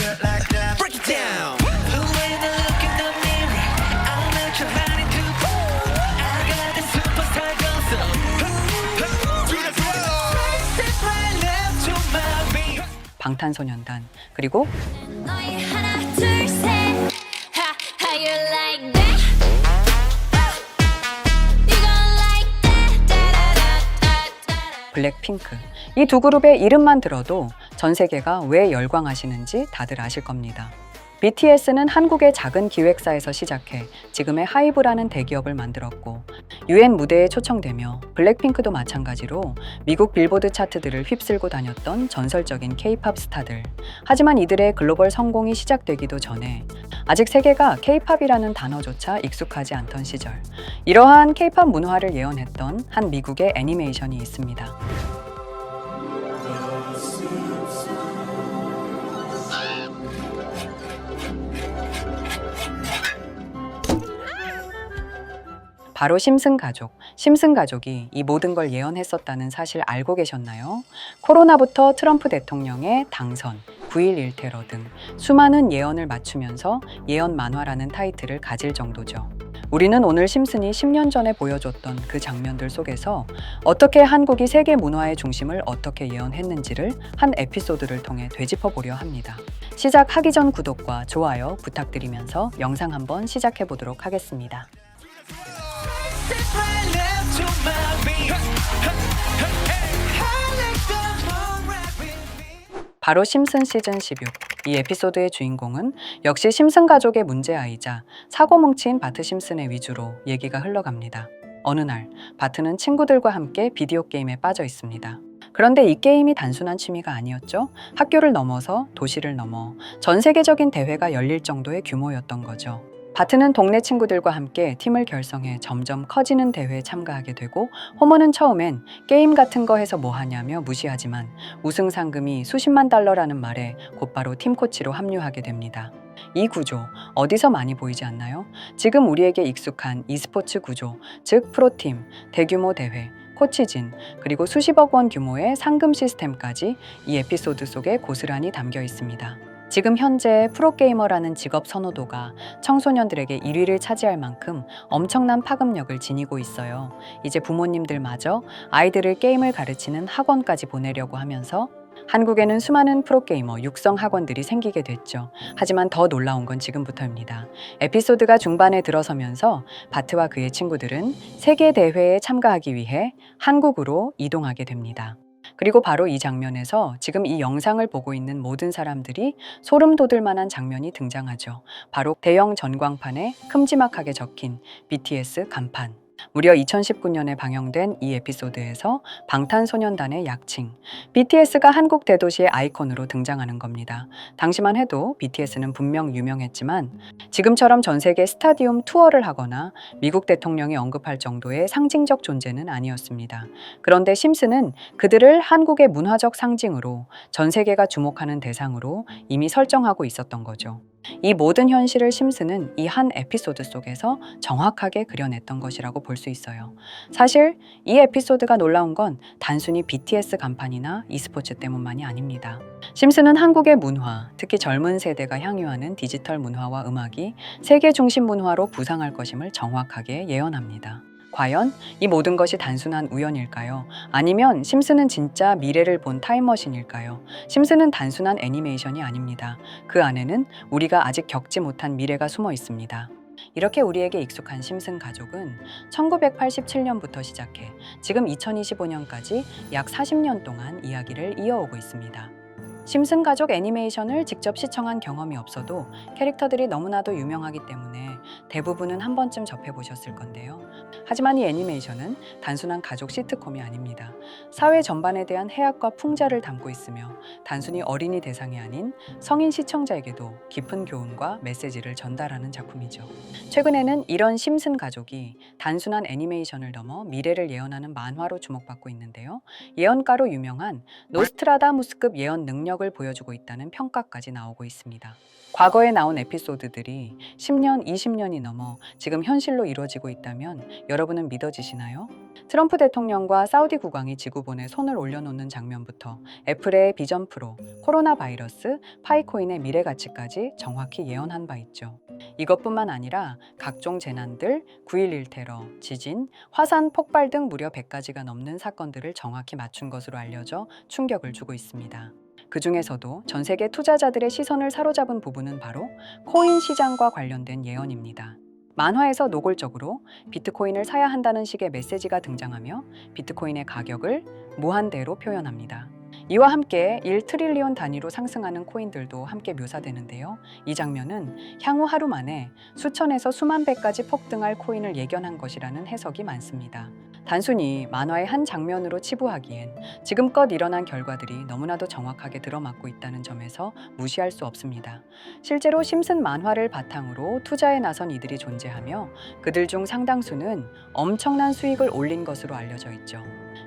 Break it down. The way they look in the mirror, I'll let you run into. I got the superstar gossip. Step right left to my beat. 방탄소년단 그리고 너의 하나 둘셋 How you like that? You gon' like that? Da-da-da-da-da-da. 블랙핑크 이 두 그룹의 이름만 들어도 전 세계가 왜 열광하시는지 다들 아실 겁니다. BTS는 한국의 작은 기획사에서 시작해 지금의 하이브라는 대기업을 만들었고 UN 무대에 초청되며 블랙핑크도 마찬가지로 미국 빌보드 차트들을 휩쓸고 다녔던 전설적인 K-팝 스타들. 하지만 이들의 글로벌 성공이 시작되기도 전에 아직 세계가 K-팝이라는 단어조차 익숙하지 않던 시절 이러한 K-팝 문화를 예언했던 한 미국의 애니메이션이 있습니다. 바로 심슨 가족. 심슨 가족이 이 모든 걸 예언했었다는 사실 알고 계셨나요? 코로나부터 트럼프 대통령의 당선, 9.11 테러 등 수많은 예언을 맞추면서 예언 만화라는 타이틀을 가질 정도죠. 우리는 오늘 심슨이 10년 전에 보여줬던 그 장면들 속에서 어떻게 한국이 세계 문화의 중심을 어떻게 예언했는지를 한 에피소드를 통해 되짚어 보려 합니다. 시작하기 전 구독과 좋아요 부탁드리면서 영상 한번 시작해 보도록 하겠습니다. Step right left to my beat. I like the whole rap. 바로 심슨 시즌 16. 이 에피소드의 주인공은 역시 심슨 가족의 문제아이자 사고 뭉친 바트 심슨의 위주로 얘기가 흘러갑니다. 어느 날 바트는 친구들과 함께 비디오 게임에 빠져 있습니다. 그런데 이 게임이 단순한 취미가 아니었죠. 학교를 넘어서 도시를 넘어 전 세계적인 대회가 열릴 정도의 규모였던 거죠. 바트는 동네 친구들과 함께 팀을 결성해 점점 커지는 대회에 참가하게 되고 호모는 처음엔 게임 같은 거 해서 뭐 하냐며 무시하지만 우승 상금이 수십만 달러라는 말에 곧바로 팀 코치로 합류하게 됩니다. 이 구조 어디서 많이 보이지 않나요? 지금 우리에게 익숙한 e스포츠 구조, 즉 프로팀, 대규모 대회, 코치진, 그리고 수십억 원 규모의 상금 시스템까지 이 에피소드 속에 고스란히 담겨 있습니다. 지금 현재 프로게이머라는 직업 선호도가 청소년들에게 1위를 차지할 만큼 엄청난 파급력을 지니고 있어요. 이제 부모님들마저 아이들을 게임을 가르치는 학원까지 보내려고 하면서 한국에는 수많은 프로게이머 육성 학원들이 생기게 됐죠. 하지만 더 놀라운 건 지금부터입니다. 에피소드가 중반에 들어서면서 바트와 그의 친구들은 세계 대회에 참가하기 위해 한국으로 이동하게 됩니다. 그리고 바로 이 장면에서 지금 이 영상을 보고 있는 모든 사람들이 소름 돋을 만한 장면이 등장하죠. 바로 대형 전광판에 큼지막하게 적힌 BTS 간판. 무려 2019년에 방영된 이 에피소드에서 방탄소년단의 약칭, BTS가 한국 대도시의 아이콘으로 등장하는 겁니다. 당시만 해도 BTS는 분명 유명했지만 지금처럼 전 세계 스타디움 투어를 하거나 미국 대통령이 언급할 정도의 상징적 존재는 아니었습니다. 그런데 심슨은 그들을 한국의 문화적 상징으로 전 세계가 주목하는 대상으로 이미 설정하고 있었던 거죠. 이 모든 현실을 심슨은 이 한 에피소드 속에서 정확하게 그려냈던 것이라고 볼 수 있어요. 사실 이 에피소드가 놀라운 건 단순히 BTS 간판이나 e스포츠 때문만이 아닙니다. 심슨은 한국의 문화, 특히 젊은 세대가 향유하는 디지털 문화와 음악이 세계 중심 문화로 부상할 것임을 정확하게 예언합니다. 과연 이 모든 것이 단순한 우연일까요? 아니면 심슨은 진짜 미래를 본 타임머신일까요? 심슨은 단순한 애니메이션이 아닙니다. 그 안에는 우리가 아직 겪지 못한 미래가 숨어 있습니다. 이렇게 우리에게 익숙한 심슨 가족은 1987년부터 시작해 지금 2025년까지 약 40년 동안 이야기를 이어오고 있습니다. 심슨 가족 애니메이션을 직접 시청한 경험이 없어도 캐릭터들이 너무나도 유명하기 때문에 대부분은 한 번쯤 접해보셨을 건데요. 하지만 이 애니메이션은 단순한 가족 시트콤이 아닙니다. 사회 전반에 대한 해악과 풍자를 담고 있으며 단순히 어린이 대상이 아닌 성인 시청자에게도 깊은 교훈과 메시지를 전달하는 작품이죠. 최근에는 이런 심슨 가족이 단순한 애니메이션을 넘어 미래를 예언하는 만화로 주목받고 있는데요. 예언가로 유명한 노스트라다무스급 예언 능력을 보여주고 있다는 평가까지 나오고 있습니다. 과거에 나온 에피소드들이 10년, 20년이 넘어 지금 현실로 이루어지고 있다면 여러분 여러분은 믿어지시나요? 트럼프 대통령과 사우디 국왕이 지구본에 손을 올려놓는 장면부터 애플의 비전 프로, 코로나 바이러스, 파이코인의 미래 가치까지 정확히 예언한 바 있죠. 이것뿐만 아니라 각종 재난들, 9.11 테러, 지진, 화산 폭발 등 무려 100가지가 넘는 사건들을 정확히 맞춘 것으로 알려져 충격을 주고 있습니다. 그 중에서도 전 세계 투자자들의 시선을 사로잡은 부분은 바로 코인 시장과 관련된 예언입니다. 만화에서 노골적으로 비트코인을 사야 한다는 식의 메시지가 등장하며 비트코인의 가격을 무한대로 표현합니다. 이와 함께 1트릴리온 단위로 상승하는 코인들도 함께 묘사되는데요. 이 장면은 향후 하루 만에 수천에서 수만 배까지 폭등할 코인을 예견한 것이라는 해석이 많습니다. 단순히 만화의 한 장면으로 치부하기엔 지금껏 일어난 결과들이 너무나도 정확하게 들어맞고 있다는 점에서 무시할 수 없습니다. 실제로 심슨 만화를 바탕으로 투자에 나선 이들이 존재하며 그들 중 상당수는 엄청난 수익을 올린 것으로 알려져 있죠.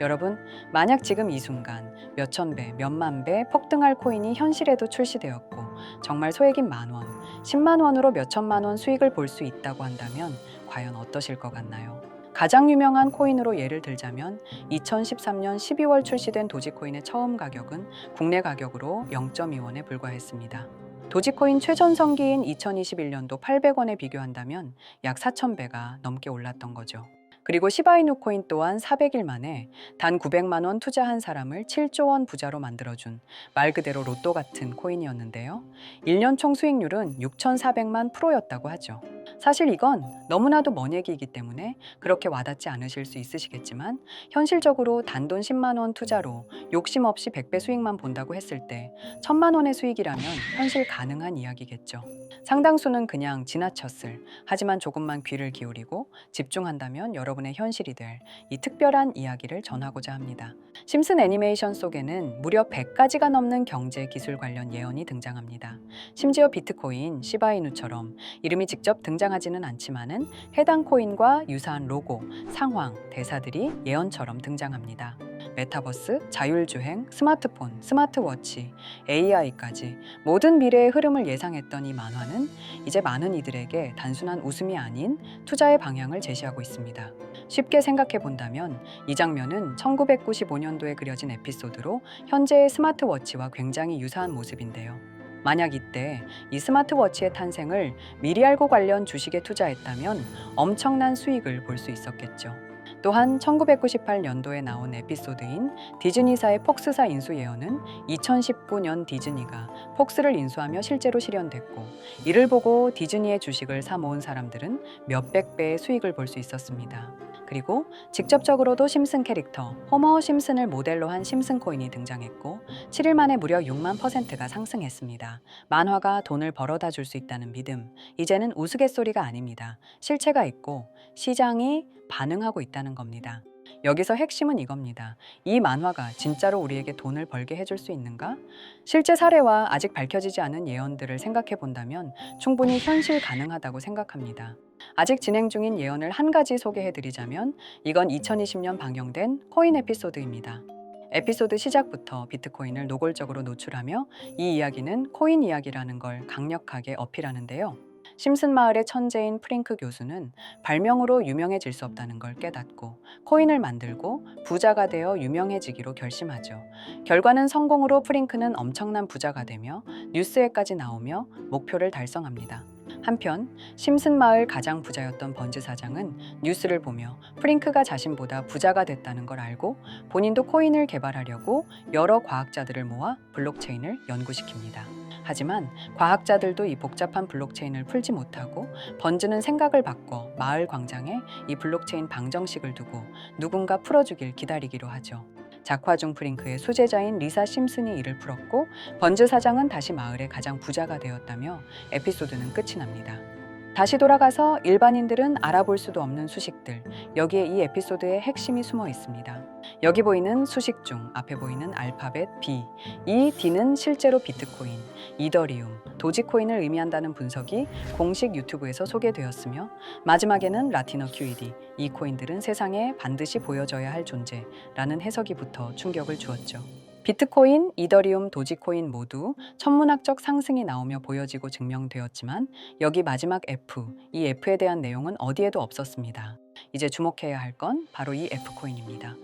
여러분, 만약 지금 이 순간 몇천 배, 몇만 배 폭등할 코인이 현실에도 출시되었고 정말 소액인 만 원, 10만 원으로 몇천만 원 수익을 볼 수 있다고 한다면 과연 어떠실 것 같나요? 가장 유명한 코인으로 예를 들자면 2013년 12월 출시된 도지코인의 처음 가격은 국내 가격으로 0.2원에 불과했습니다. 도지코인 최전성기인 2021년도 800원에 비교한다면 약 4,000배가 넘게 올랐던 거죠. 그리고 시바이누 코인 또한 400일 만에 단 900만 원 투자한 사람을 7조 원 부자로 만들어준 말 그대로 로또 같은 코인이었는데요. 1년 총 수익률은 6,400만 프로였다고 하죠. 사실 이건 너무나도 먼 얘기이기 때문에 그렇게 와닿지 않으실 수 있으시겠지만 현실적으로 단돈 10만 원 투자로 욕심 없이 100배 수익만 본다고 했을 때 1,000만 원의 수익이라면 현실 가능한 이야기겠죠. 상당수는 그냥 지나쳤을, 하지만 조금만 귀를 기울이고 집중한다면 여러분의 현실이 될 이 특별한 이야기를 전하고자 합니다. 심슨 애니메이션 속에는 무려 100가지가 넘는 경제 기술 관련 예언이 등장합니다. 심지어 비트코인, 시바이누처럼 이름이 직접 등장하지는 않지만은 해당 코인과 유사한 로고, 상황, 대사들이 예언처럼 등장합니다. 메타버스, 자율주행, 스마트폰, 스마트워치, AI까지 모든 미래의 흐름을 예상했던 이 만화는 이제 많은 이들에게 단순한 웃음이 아닌 투자의 방향을 제시하고 있습니다. 쉽게 생각해 본다면 이 장면은 1995년도에 그려진 에피소드로 현재의 스마트워치와 굉장히 유사한 모습인데요. 만약 이때 이 스마트워치의 탄생을 미리 알고 관련 주식에 투자했다면 엄청난 수익을 볼 수 있었겠죠. 또한 1998년도에 나온 에피소드인 디즈니사의 폭스사 인수 예언은 2019년 디즈니가 폭스를 인수하며 실제로 실현됐고 이를 보고 디즈니의 주식을 사 모은 사람들은 몇백 배의 수익을 볼 수 있었습니다. 그리고 직접적으로도 심슨 캐릭터 호머 심슨을 모델로 한 심슨 코인이 등장했고 7일 만에 무려 6만%가 상승했습니다. 만화가 돈을 벌어다 줄 수 있다는 믿음, 이제는 우스갯소리가 아닙니다. 실체가 있고 시장이 반응하고 있다는 겁니다. 여기서 핵심은 이겁니다. 이 만화가 진짜로 우리에게 돈을 벌게 해줄 수 있는가? 실제 사례와 아직 밝혀지지 않은 예언들을 생각해 본다면 충분히 현실 가능하다고 생각합니다. 아직 진행 중인 예언을 한 가지 소개해 드리자면 이건 2020년 방영된 코인 에피소드입니다. 에피소드 시작부터 비트코인을 노골적으로 노출하며 이 이야기는 코인 이야기라는 걸 강력하게 어필하는데요. 심슨 마을의 천재인 프링크 교수는 발명으로 유명해질 수 없다는 걸 깨닫고 코인을 만들고 부자가 되어 유명해지기로 결심하죠. 결과는 성공으로 프링크는 엄청난 부자가 되며 뉴스에까지 나오며 목표를 달성합니다. 한편 심슨 마을 가장 부자였던 번즈 사장은 뉴스를 보며 프링크가 자신보다 부자가 됐다는 걸 알고 본인도 코인을 개발하려고 여러 과학자들을 모아 블록체인을 연구시킵니다. 하지만 과학자들도 이 복잡한 블록체인을 풀지 못하고 번즈는 생각을 바꿔 마을 광장에 이 블록체인 방정식을 두고 누군가 풀어주길 기다리기로 하죠. 작화 중 프링크의 수제자인 리사 심슨이 이를 풀었고 번즈 사장은 다시 마을의 가장 부자가 되었다며 에피소드는 끝이 납니다. 다시 돌아가서 일반인들은 알아볼 수도 없는 수식들, 여기에 이 에피소드의 핵심이 숨어 있습니다. 여기 보이는 수식 중 앞에 보이는 알파벳 B, 이 D는 실제로 비트코인, 이더리움, 도지코인을 의미한다는 분석이 공식 유튜브에서 소개되었으며 마지막에는 라티너 QED, 이 코인들은 세상에 반드시 보여져야 할 존재라는 해석이 붙어 충격을 주었죠. 비트코인, 이더리움, 도지코인 모두 천문학적 상승이 나오며 보여지고 증명되었지만 여기 마지막 F, 이 F에 대한 내용은 어디에도 없었습니다. 이제 주목해야 할 건 바로 이 F코인입니다.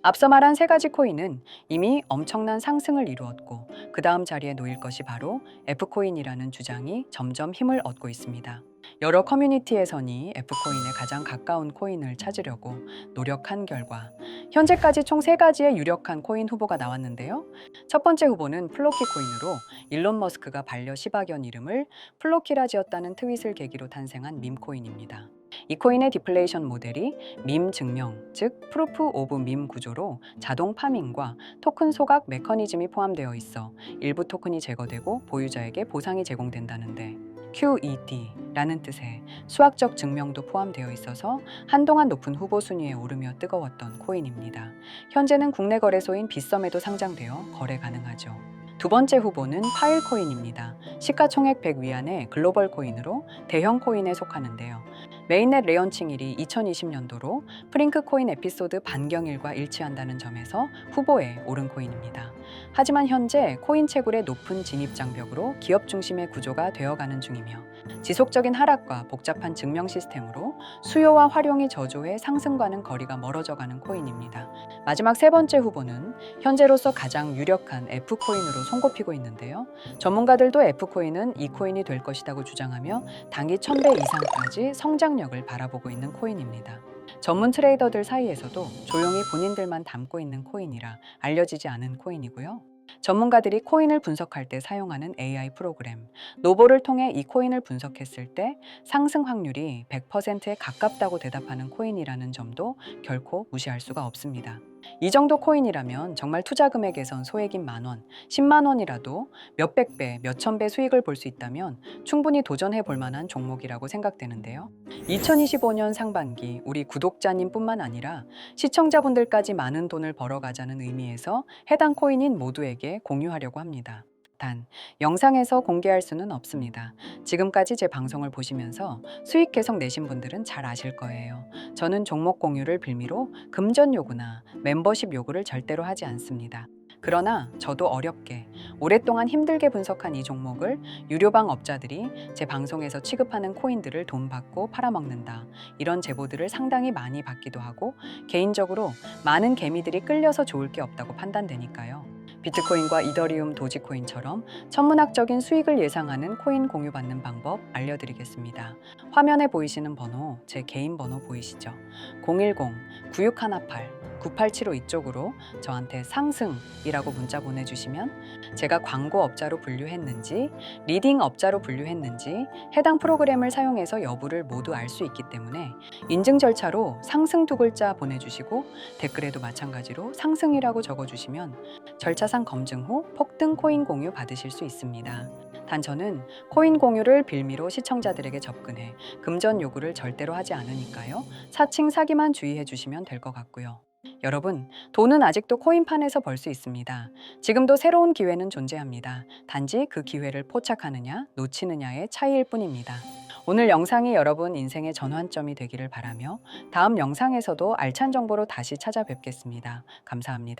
앞서 말한 세 가지 코인은 이미 엄청난 상승을 이루었고 그 다음 자리에 놓일 것이 바로 F코인이라는 주장이 점점 힘을 얻고 있습니다. 여러 커뮤니티에서는 F코인에 가장 가까운 코인을 찾으려고 노력한 결과 현재까지 총 3가지의 유력한 코인 후보가 나왔는데요. 첫 번째 후보는 플로키 코인으로 일론 머스크가 반려 시바견 이름을 플로키라 지었다는 트윗을 계기로 탄생한 밈코인입니다. 이 코인의 디플레이션 모델이 밈 증명, 즉 프루프 오브 밈 구조로 자동 파밍과 토큰 소각 메커니즘이 포함되어 있어 일부 토큰이 제거되고 보유자에게 보상이 제공된다는데 QED라는 뜻의 수학적 증명도 포함되어 있어서 한동안 높은 후보 순위에 오르며 뜨거웠던 코인입니다. 현재는 국내 거래소인 빗썸에도 상장되어 거래 가능하죠. 두 번째 후보는 파일코인입니다. 시가총액 100 위안의 글로벌 코인으로 대형 코인에 속하는데요. 메인넷 레언칭일이 2020년도로 프링크 코인 에피소드 반경일과 일치한다는 점에서 후보에 오른 코인입니다. 하지만 현재 코인 채굴의 높은 진입 장벽으로 기업 중심의 구조가 되어가는 중이며 지속적인 하락과 복잡한 증명 시스템으로 수요와 활용이 저조해 상승과는 거리가 멀어져가는 코인입니다. 마지막 세 번째 후보는 현재로서 가장 유력한 F코인으로 손꼽히고 있는데요. 전문가들도 F코인은 이 코인이 될 것이라고 주장하며 단기 1000배 이상까지 성장력을 바라보고 있는 코인입니다. 전문 트레이더들 사이에서도 조용히 본인들만 담고 있는 코인이라 알려지지 않은 코인이고요. 전문가들이 코인을 분석할 때 사용하는 AI 프로그램 노보를 통해 이 코인을 분석했을 때 상승 확률이 100%에 가깝다고 대답하는 코인이라는 점도 결코 무시할 수가 없습니다. 이 정도 코인이라면 정말 투자 금액에선 소액인 만원, 10만 원이라도 몇백 배, 몇천 배 수익을 볼 수 있다면 충분히 도전해 볼 만한 종목이라고 생각되는데요. 2025년 상반기 우리 구독자님뿐만 아니라 시청자분들까지 많은 돈을 벌어가자는 의미에서 해당 코인인 모두에게 공유하려고 합니다. 단, 영상에서 공개할 수는 없습니다. 지금까지 제 방송을 보시면서 수익 계속 내신 분들은 잘 아실 거예요. 저는 종목 공유를 빌미로 금전 요구나 멤버십 요구를 절대로 하지 않습니다. 그러나 저도 어렵게 오랫동안 힘들게 분석한 이 종목을 유료방 업자들이 제 방송에서 취급하는 코인들을 돈 받고 팔아먹는다. 이런 제보들을 상당히 많이 받기도 하고 개인적으로 많은 개미들이 끌려서 좋을 게 없다고 판단되니까요. 비트코인과 이더리움, 도지코인처럼 천문학적인 수익을 예상하는 코인 공유받는 방법 알려드리겠습니다. 화면에 보이시는 번호, 제 개인 번호 보이시죠? 010-9618-9875 이쪽으로 저한테 상승이라고 문자 보내주시면 제가 광고 업자로 분류했는지, 리딩 업자로 분류했는지 해당 프로그램을 사용해서 여부를 모두 알 수 있기 때문에 인증 절차로 상승 두 글자 보내주시고 댓글에도 마찬가지로 상승이라고 적어주시면 절차상 검증 후 폭등 코인 공유 받으실 수 있습니다. 단 저는 코인 공유를 빌미로 시청자들에게 접근해 금전 요구를 절대로 하지 않으니까요. 사칭 사기만 주의해 주시면 될 것 같고요. 여러분, 돈은 아직도 코인판에서 벌 수 있습니다. 지금도 새로운 기회는 존재합니다. 단지 그 기회를 포착하느냐, 놓치느냐의 차이일 뿐입니다. 오늘 영상이 여러분 인생의 전환점이 되기를 바라며 다음 영상에서도 알찬 정보로 다시 찾아뵙겠습니다. 감사합니다.